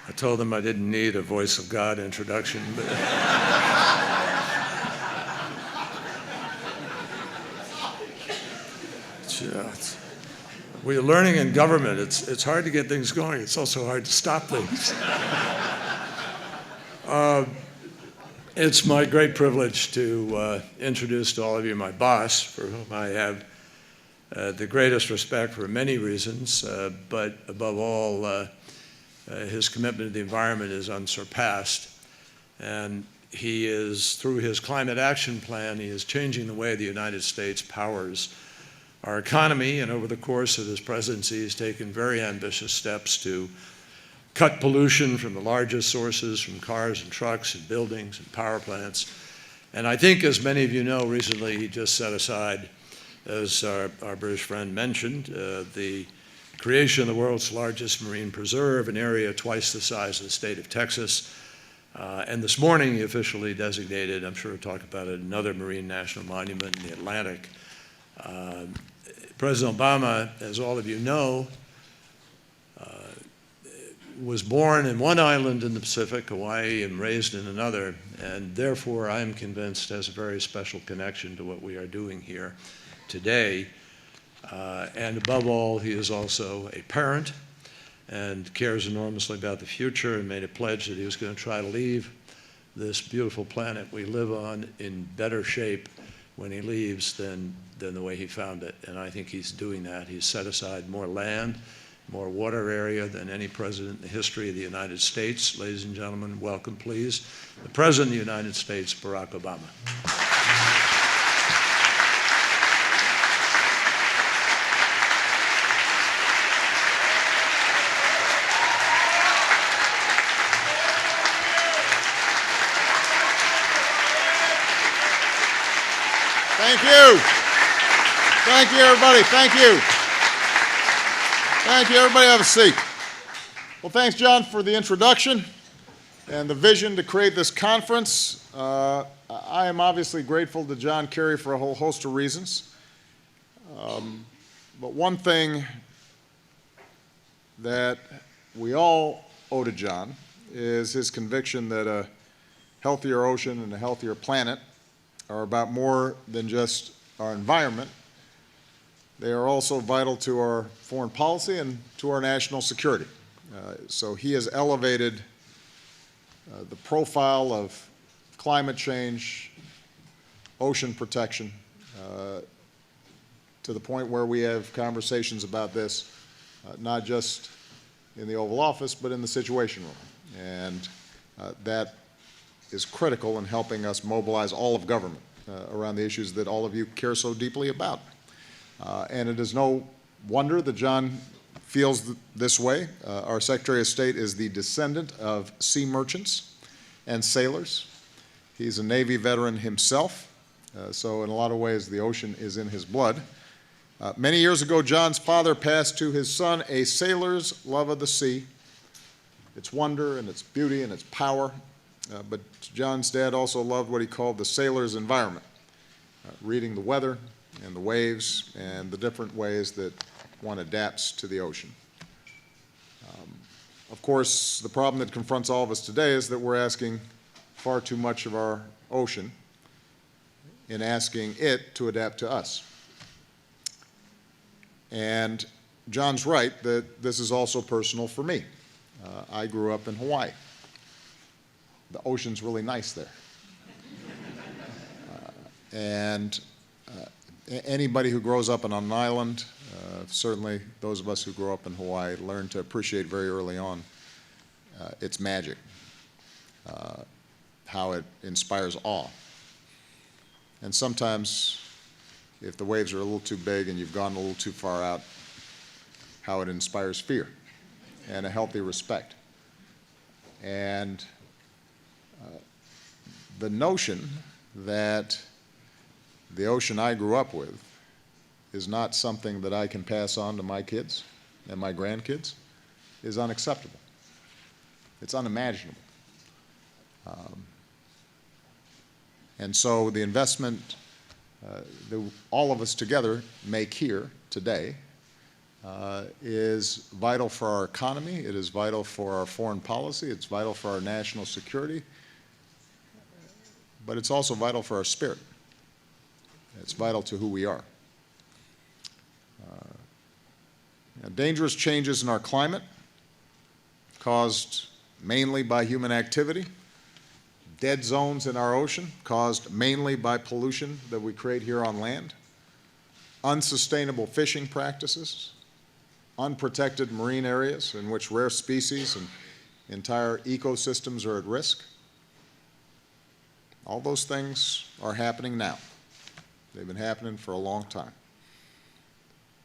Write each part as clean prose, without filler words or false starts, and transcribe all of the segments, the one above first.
I told them I didn't need a voice of God introduction, but we're learning in government. It's hard to get things going. It's also hard to stop things. It's my great privilege to introduce to all of you my boss, for whom I have the greatest respect for many reasons, but above all, his commitment to the environment is unsurpassed. And he is, through his climate action plan, he is changing the way the United States powers our economy, and over the course of his presidency, he's taken very ambitious steps to cut pollution from the largest sources, from cars and trucks and buildings and power plants. And I think, as many of you know, recently he just set aside, as our British friend mentioned, the creation of the world's largest marine preserve, an area twice the size of the state of Texas. And this morning he officially designated, I'm sure we'll talk about it, another marine national monument in the Atlantic. President Obama, as all of you know, was born in one island in the Pacific, Hawaii, and raised in another, and therefore I am convinced has a very special connection to what we are doing here today. And above all, he is also a parent and cares enormously about the future, and made a pledge that he was going to try to leave this beautiful planet we live on in better shape when he leaves than the way he found it. And I think he's doing that. He's set aside more land, more water area than any president in the history of the United States. Ladies and gentlemen, welcome, please, the President of the United States, Barack Obama. Thank you. Thank you, everybody. Thank you. Thank you. Everybody have a seat. Well, thanks, John, for the introduction and the vision to create this conference. I am obviously grateful to John Kerry for a whole host of reasons. But one thing that we all owe to John is his conviction that a healthier ocean and a healthier planet are about more than just our environment. They are also vital to our foreign policy and to our national security. So he has elevated the profile of climate change, ocean protection, to the point where we have conversations about this, not just in the Oval Office, but in the Situation Room. And that is critical in helping us mobilize all of government around the issues that all of you care so deeply about. And it is no wonder that John feels this way. Our Secretary of State is the descendant of sea merchants and sailors. He's a Navy veteran himself, so in a lot of ways the ocean is in his blood. Many years ago, John's father passed to his son a sailor's love of the sea, its wonder and its beauty and its power. But John's dad also loved what he called the sailor's environment, reading the weather and the waves and the different ways that one adapts to the ocean. Of course, the problem that confronts all of us today is that we're asking far too much of our ocean in asking it to adapt to us. And John's right that this is also personal for me. I grew up in Hawaii. The ocean's really nice there. And anybody who grows up on an island, certainly those of us who grow up in Hawaii, learn to appreciate very early on its magic, how it inspires awe. And sometimes, if the waves are a little too big and you've gone a little too far out, how it inspires fear and a healthy respect. And the notion that the ocean I grew up with is not something that I can pass on to my kids and my grandkids is unacceptable. It's unimaginable. And so the investment that all of us together make here today is vital for our economy. It is vital for our foreign policy. It's vital for our national security. But it's also vital for our spirit. It's vital to who we are. Dangerous changes in our climate, caused mainly by human activity, dead zones in our ocean, caused mainly by pollution that we create here on land, unsustainable fishing practices, unprotected marine areas in which rare species and entire ecosystems are at risk. All those things are happening now. They've been happening for a long time.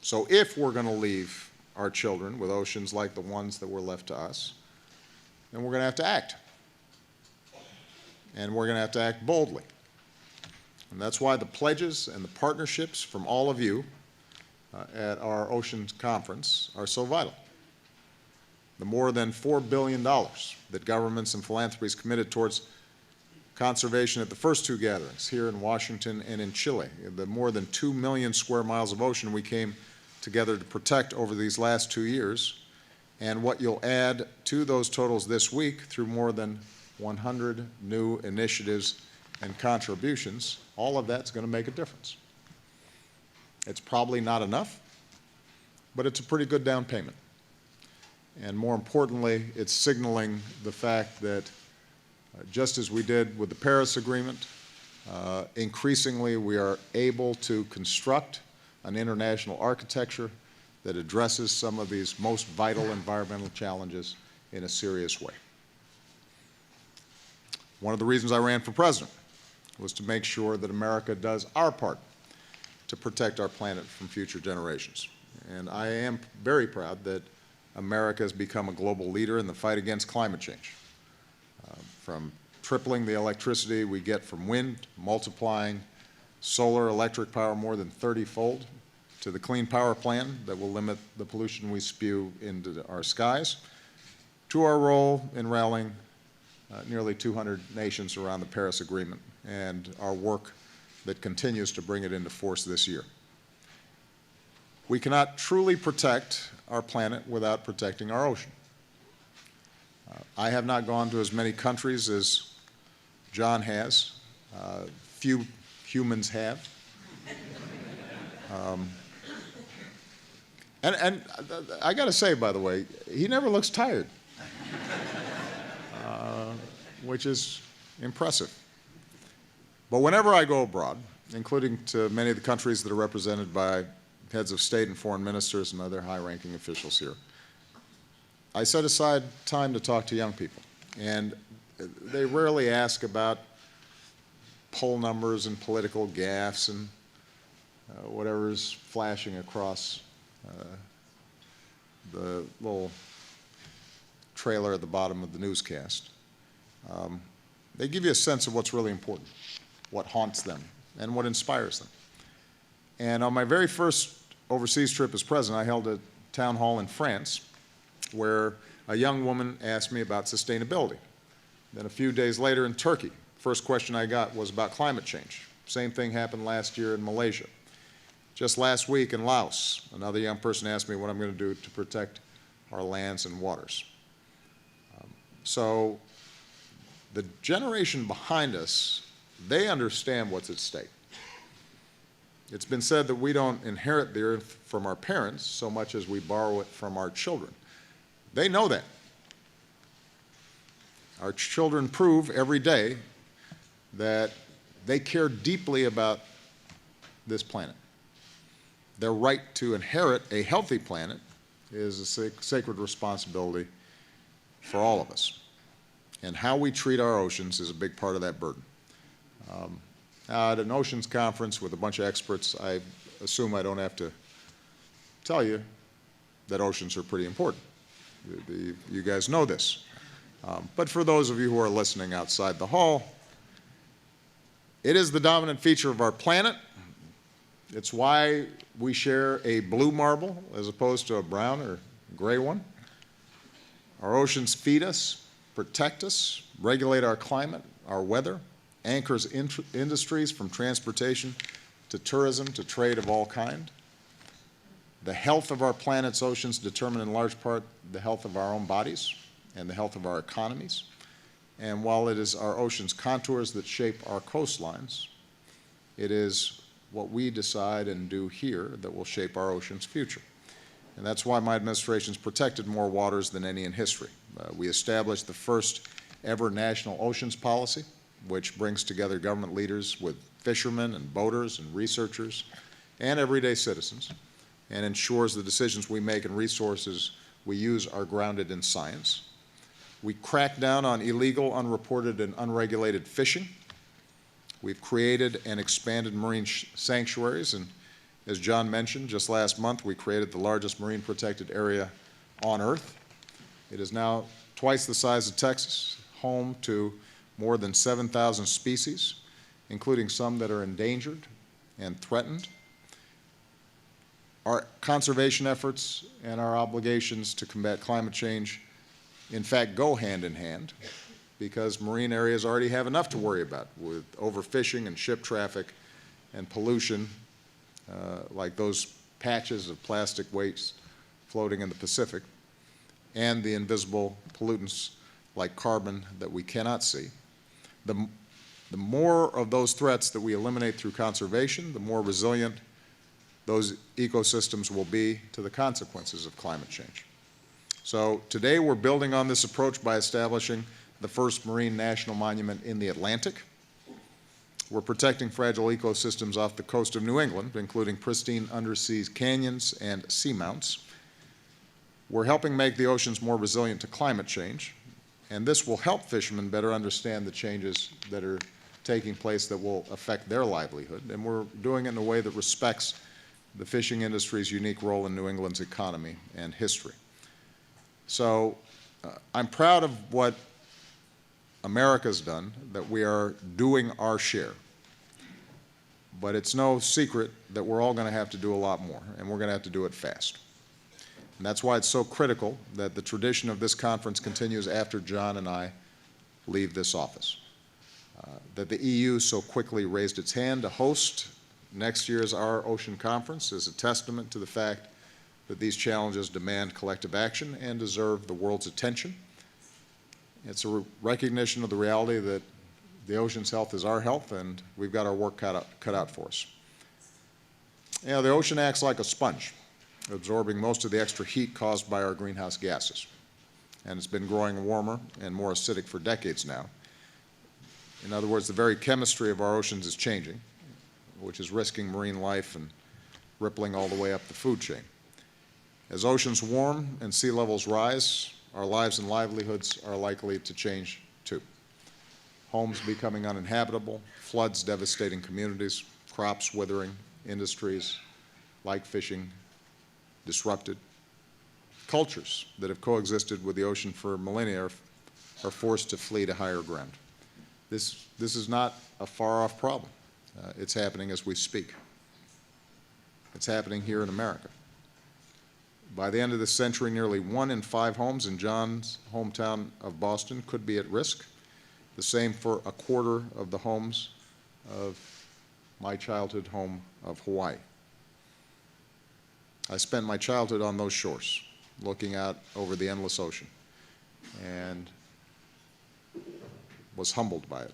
So if we're going to leave our children with oceans like the ones that were left to us, then we're going to have to act. And we're going to have to act boldly. And that's why the pledges and the partnerships from all of you at our Oceans Conference are so vital. The more than $4 billion that governments and philanthropies committed towards conservation at the first two gatherings, here in Washington and in Chile, the more than 2 million square miles of ocean we came together to protect over these last 2 years, and what you'll add to those totals this week through more than 100 new initiatives and contributions, all of that's going to make a difference. It's probably not enough, but it's a pretty good down payment. And more importantly, it's signaling the fact that just as we did with the Paris Agreement, increasingly we are able to construct an international architecture that addresses some of these most vital environmental challenges in a serious way. One of the reasons I ran for president was to make sure that America does our part to protect our planet from future generations. And I am very proud that America has become a global leader in the fight against climate change. From tripling the electricity we get from wind, multiplying solar electric power more than 30-fold, to the Clean Power Plan that will limit the pollution we spew into our skies, to our role in rallying nearly 200 nations around the Paris Agreement and our work that continues to bring it into force this year. We cannot truly protect our planet without protecting our ocean. I have not gone to as many countries as John has. Few humans have. And I got to say, by the way, he never looks tired, which is impressive. But whenever I go abroad, including to many of the countries that are represented by heads of state and foreign ministers and other high-ranking officials here, I set aside time to talk to young people. And they rarely ask about poll numbers and political gaffes and whatever's flashing across the little trailer at the bottom of the newscast. They give you a sense of what's really important, what haunts them, and what inspires them. And on my very first overseas trip as president, I held a town hall in France where a young woman asked me about sustainability. Then a few days later in Turkey, first question I got was about climate change. Same thing happened last year in Malaysia. Just last week in Laos, another young person asked me what I'm going to do to protect our lands and waters. So the generation behind us, they understand what's at stake. It's been said that we don't inherit the earth from our parents so much as we borrow it from our children. They know that. Our children prove every day that they care deeply about this planet. Their right to inherit a healthy planet is a sacred responsibility for all of us. And how we treat our oceans is a big part of that burden. At an oceans conference with a bunch of experts, I assume I don't have to tell you that oceans are pretty important. You guys know this. But for those of you who are listening outside the hall, it is the dominant feature of our planet. It's why we share a blue marble as opposed to a brown or gray one. Our oceans feed us, protect us, regulate our climate, our weather, anchors industries from transportation to tourism to trade of all kind. The health of our planet's oceans determine in large part the health of our own bodies and the health of our economies. And while it is our ocean's contours that shape our coastlines, it is what we decide and do here that will shape our ocean's future. And that's why my administration's protected more waters than any in history. We established the first ever national oceans policy, which brings together government leaders with fishermen and boaters and researchers and everyday citizens, and ensures the decisions we make and resources we use are grounded in science. We crack down on illegal, unreported, and unregulated fishing. We've created and expanded marine sanctuaries, and as John mentioned, just last month we created the largest marine protected area on Earth. It is now twice the size of Texas, home to more than 7,000 species, including some that are endangered and threatened. Our conservation efforts and our obligations to combat climate change, in fact, go hand in hand, because marine areas already have enough to worry about with overfishing and ship traffic and pollution, like those patches of plastic waste floating in the Pacific, and the invisible pollutants like carbon that we cannot see. The more of those threats that we eliminate through conservation, the more resilient those ecosystems will be to the consequences of climate change. So today we're building on this approach by establishing the first marine national monument in the Atlantic. We're protecting fragile ecosystems off the coast of New England, including pristine undersea canyons and seamounts. We're helping make the oceans more resilient to climate change, and this will help fishermen better understand the changes that are taking place that will affect their livelihood, and we're doing it in a way that respects the fishing industry's unique role in New England's economy and history. So I'm proud of what America's done, that we are doing our share. But it's no secret that we're all going to have to do a lot more, and we're going to have to do it fast. And that's why it's so critical that the tradition of this conference continues after John and I leave this office. That the EU so quickly raised its hand to host next year's Our Ocean Conference is a testament to the fact that these challenges demand collective action and deserve the world's attention. It's a recognition of the reality that the ocean's health is our health, and we've got our work cut out for us. You know, the ocean acts like a sponge, absorbing most of the extra heat caused by our greenhouse gases. And it's been growing warmer and more acidic for decades now. In other words, the very chemistry of our oceans is changing, which is risking marine life and rippling all the way up the food chain. As oceans warm and sea levels rise, our lives and livelihoods are likely to change too. Homes becoming uninhabitable, floods devastating communities, crops withering, industries like fishing disrupted. Cultures that have coexisted with the ocean for millennia are forced to flee to higher ground. This is not a far-off problem. It's happening as we speak. It's happening here in America. By the end of this century, nearly 1 in 5 homes in John's hometown of Boston could be at risk. The same for a quarter of the homes of my childhood home of Hawaii. I spent my childhood on those shores, looking out over the endless ocean, and was humbled by it.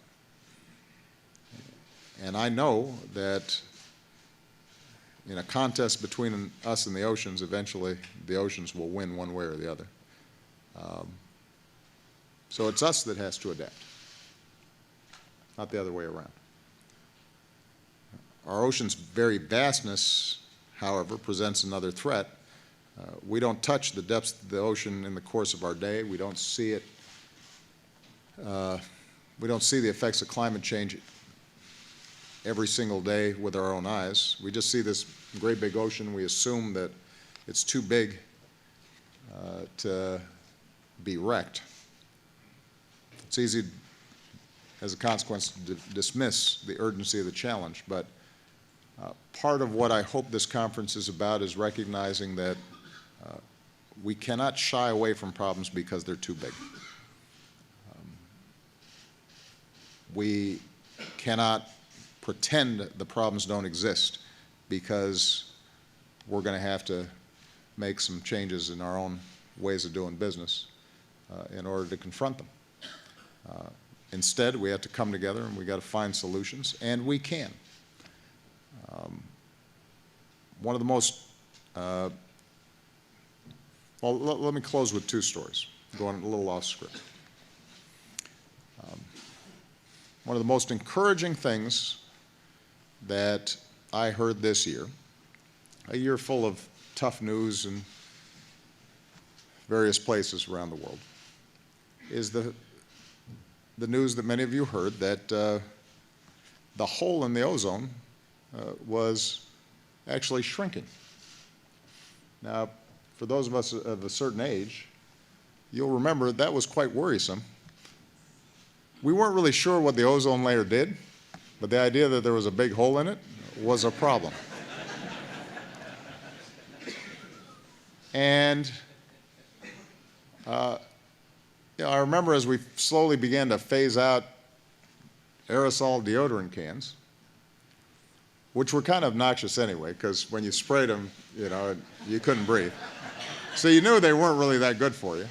And I know that in a contest between us and the oceans, eventually the oceans will win one way or the other. So it's us that has to adapt, not the other way around. Our ocean's very vastness, however, presents another threat. We don't touch the depths of the ocean in the course of our day. We don't see it. We don't see the effects of climate change every single day with our own eyes. We just see this great big ocean. We assume that it's too big to be wrecked. It's easy, as a consequence, to dismiss the urgency of the challenge, but part of what I hope this conference is about is recognizing that we cannot shy away from problems because they're too big. We cannot pretend the problems don't exist because we're going to have to make some changes in our own ways of doing business in order to confront them. Instead, we have to come together and we got to find solutions, and we can. One of the most, well, let me close with two stories, going a little off script. One of the most encouraging things that I heard this year, a year full of tough news in various places around the world, is the news that many of you heard that the hole in the ozone was actually shrinking. Now, for those of us of a certain age, you'll remember that was quite worrisome. We weren't really sure what the ozone layer did, but the idea that there was a big hole in it was a problem. And I remember as we slowly began to phase out aerosol deodorant cans, which were kind of obnoxious anyway, because when you sprayed them, you couldn't breathe. So you knew they weren't really that good for you.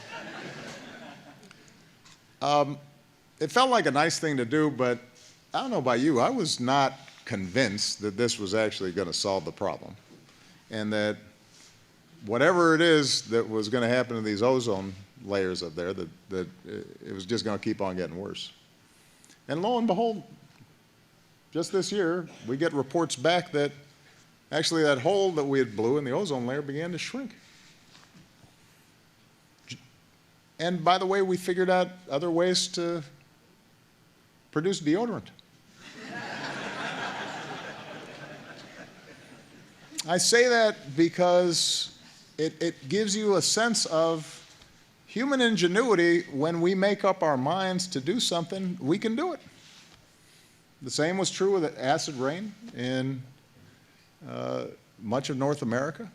It felt like a nice thing to do, but I don't know about you, I was not convinced that this was actually going to solve the problem, and that whatever it is that was going to happen to these ozone layers up there, that it was just going to keep on getting worse. And lo and behold, just this year, we get reports back that actually that hole that we had blew in the ozone layer began to shrink. And by the way, we figured out other ways to produce deodorant. I say that because it gives you a sense of human ingenuity. When we make up our minds to do something, we can do it. The same was true with acid rain in much of North America.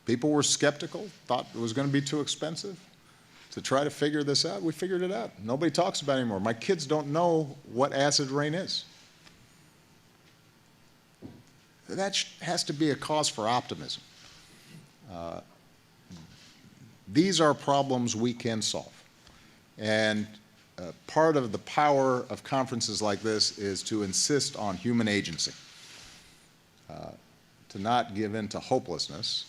People were skeptical, thought it was going to be too expensive to try to figure this out. We figured it out. Nobody talks about it anymore. My kids don't know what acid rain is. That has to be a cause for optimism. These are problems we can solve. And part of the power of conferences like this is to insist on human agency, to not give in to hopelessness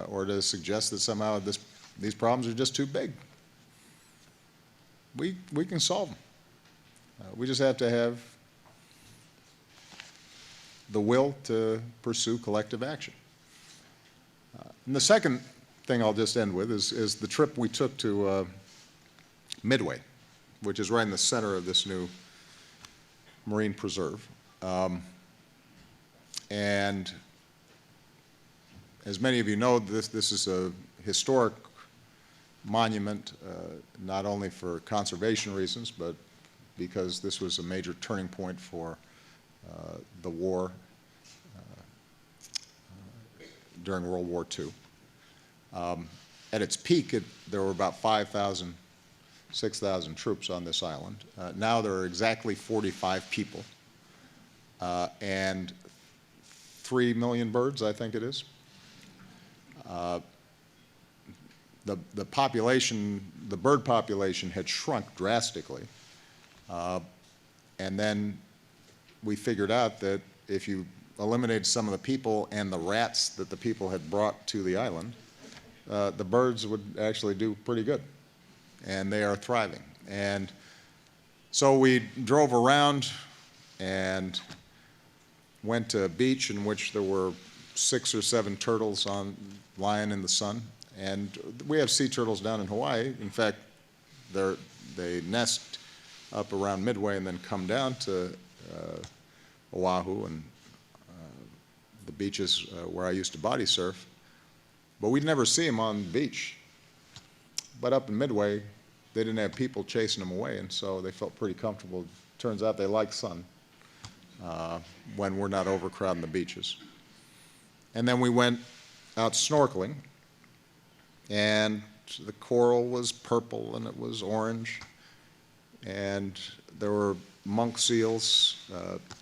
or to suggest that somehow these problems are just too big. We can solve them. We just have to have the will to pursue collective action. And the second thing I'll just end with is the trip we took to Midway, which is right in the center of this new marine preserve. And as many of you know, this is a historic monument, not only for conservation reasons, but because this was a major turning point for the war during World War II. At its peak, there were about 5,000, 6,000 troops on this island. Now there are exactly 45 people and 3 million birds, I think it is. The population, the bird population had shrunk drastically. And then we figured out that if you eliminated some of the people and the rats that the people had brought to the island, the birds would actually do pretty good. And they are thriving. And so we drove around and went to a beach in which there were 6 or 7 turtles lying in the sun. And we have sea turtles down in Hawaii. In fact, they nest up around Midway and then come down to Oahu and the beaches where I used to body surf. But we'd never see them on the beach. But up in Midway, they didn't have people chasing them away, and so they felt pretty comfortable. Turns out they like sun when we're not overcrowding the beaches. And then we went out snorkeling, and the coral was purple and it was orange, and there were monk seals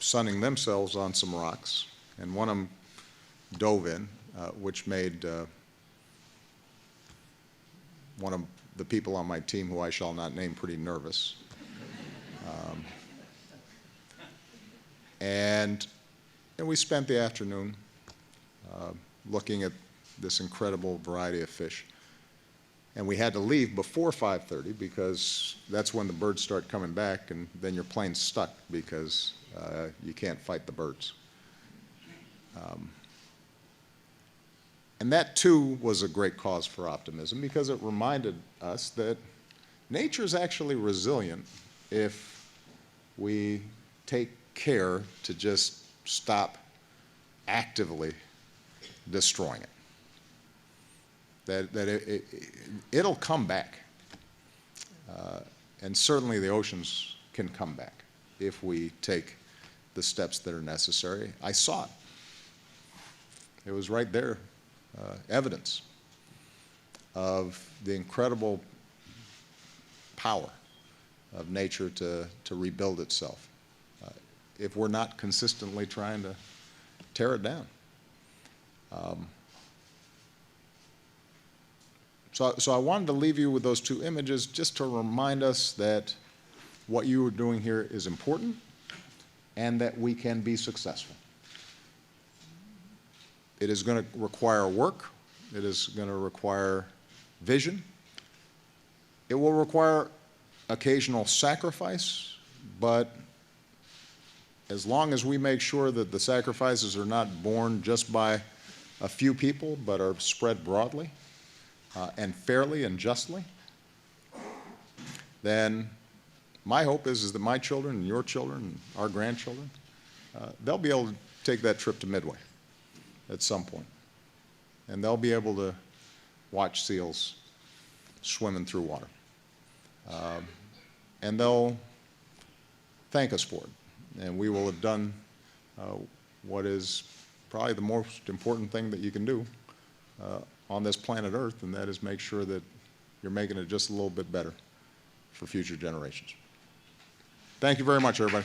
sunning themselves on some rocks, and one of them dove in, which made one of the people on my team, who I shall not name, pretty nervous. And we spent the afternoon looking at this incredible variety of fish. And we had to leave before 5:30 because that's when the birds start coming back, and then your plane's stuck because you can't fight the birds. And that, too, was a great cause for optimism because it reminded us that nature is actually resilient if we take care to just stop actively destroying it. That it'll come back. And certainly the oceans can come back if we take the steps that are necessary. I saw it. It was right there, evidence of the incredible power of nature to rebuild itself if we're not consistently trying to tear it down. So I wanted to leave you with those two images just to remind us that what you are doing here is important and that we can be successful. It is going to require work. It is going to require vision. It will require occasional sacrifice, but as long as we make sure that the sacrifices are not borne just by a few people, but are spread broadly and fairly and justly, then my hope is that my children and your children and our grandchildren, they'll be able to take that trip to Midway at some point. And they'll be able to watch seals swimming through water. And they'll thank us for it. And we will have done what is probably the most important thing that you can do on this planet Earth, and that is make sure that you're making it just a little bit better for future generations. Thank you very much, everybody.